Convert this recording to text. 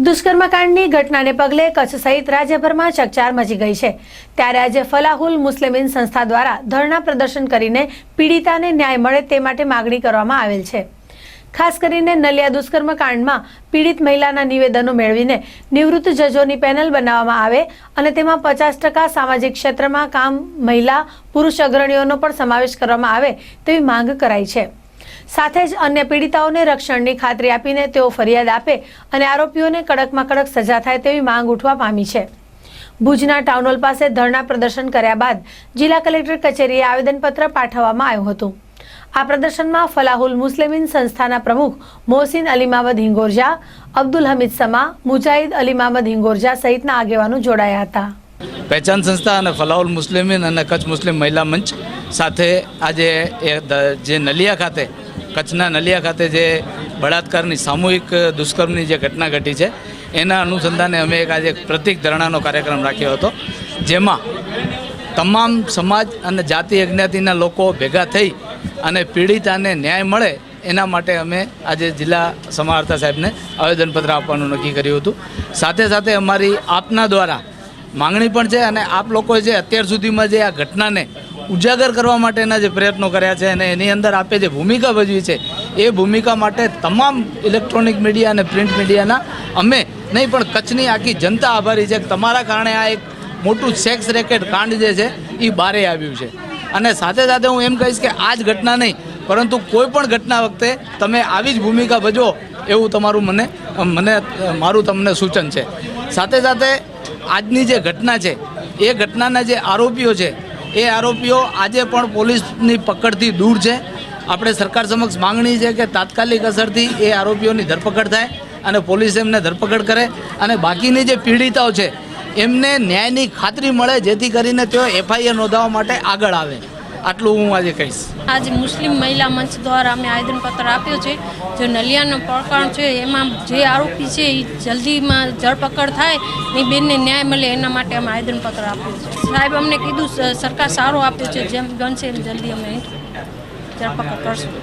દુષ્કર્મકાંડની ઘટનાને પગલે કચ્છ સહિત રાજ્યભરમાં ચકચાર મચી ગઈ છે। ત્યારે આજે ફલાહુલ મુસ્લિમીન સંસ્થા દ્વારા ધરણા પ્રદર્શન કરીને પીડિતાને ન્યાય મળે તે માટે માગણી કરવામાં આવેલ છે। ખાસ કરીને નલિયા દુષ્કર્મકાંડમાં પીડિત મહિલાના નિવેદનો મેળવીને નિવૃત્ત જજોની પેનલ બનાવવામાં આવે અને તેમાં 50% સામાજિક ક્ષેત્રમાં કામ મહિલા પુરુષ અગ્રણીઓનો પણ સમાવેશ કરવામાં આવે તેવી માંગ કરાઈ છે। સાથે જ અન્ય પીડિતાઓને રક્ષણની ખાતરી આપીને તેઓ ફરિયાદ આપે અને આરોપીઓને કડકમાં કડક સજા થાય તેવી માંગ ઉઠવા પામી છે। ભુજના ટાઉન હોલ પાસે ધરણા પ્રદર્શન કર્યા બાદ જિલ્લા કલેક્ટર કચેરીએ આવેદનપત્ર પાઠવવામાં આવ્યું હતું। આ પ્રદર્શનમાં ફલાહુલ મુસ્લિમીન સંસ્થાના પ્રમુખ મોહસિન અલી મામદ હિંગોરજા, અબ્દુલ હમીદ સમા, મુજાહિદ અલી મામદ હિંગોરજા સહિતના આગેવાનો જોડાયા હતા। પહેચાન સંસ્થા અને ફલાહુલ મુસ્લિમીન અને કચ્છ મુસ્લિમ મહિલા મંચ સાથે આજે જે નલિયા ખાતે કચ્છના નલિયા ખાતે જે બળાત્કારની સામૂહિક દુષ્કર્મની જે ઘટના ઘટી છે એના અનુસંધાને અમે આજે પ્રતિક ધરણાનો કાર્યક્રમ રાખ્યો હતો, જેમાં તમામ સમાજ અને જાતિ અજ્ઞાતિના લોકો ભેગા થઈ અને પીડિતાને ન્યાય મળે એના માટે અમે આજે જિલ્લા સમાહર્તા સાહેબને આવેદનપત્ર આપવાનું નક્કી કર્યું હતું। સાથે સાથે અમારી આપના દ્વારા માંગણી પણ છે અને આપ લોકોએ જે અત્યાર સુધીમાં જે આ ઘટનાને ઉજાગર કરવા માટેના જે પ્રયત્નો કર્યા છે અને એની અંદર આપે જે ભૂમિકા ભજવી છે એ ભૂમિકા માટે તમામ ઇલેક્ટ્રોનિક મીડિયા અને પ્રિન્ટ મીડિયાના અમે નહીં પણ કચ્છની આખી જનતા આભારી છે કે તમારા કારણે આ એક મોટું સેક્સ રેકેટ કાંડ જે છે એ બહારે આવ્યું છે। અને સાથે સાથે હું એમ કહીશ કે આ જ ઘટના નહીં પરંતુ કોઈ પણ ઘટના વખતે તમે આવી જ ભૂમિકા ભજવો એવું તમારું મારું તમને સૂચન છે। સાથે સાથે આજની જે ઘટના છે એ ઘટનાના જે આરોપીઓ છે એ આરોપીઓ આજે પણ પોલીસની પકડથી દૂર છે। આપણે સરકાર સમક્ષ માંગણી છે કે તાત્કાલિક અસરથી એ આરોપીઓની ધરપકડ થાય અને પોલીસ એમને ધરપકડ કરે અને બાકીની જે પીડિતાઓ છે એમને ન્યાયની ખાતરી મળે જેથી કરીને તેઓ FIR નોંધાવવા માટે આગળ આવે। આટલું હું આજે કહીશ। આજે મુસ્લિમ મહિલા મંચ દ્વારા અમે આવેદનપત્ર આપ્યો છે। જો નલિયાનો પ્રકરણ છે એમાં જે આરોપી છે એ જલ્દીમાં ધરપકડ થાય એ બેનને ન્યાય મળે એના માટે અમે આવેદનપત્ર આપ્યું છે। સાહેબ અમને કીધું સરકાર સારો આપ્યો છે, જેમ બનશે એમ જલ્દી અમે ધરપકડ કરશું।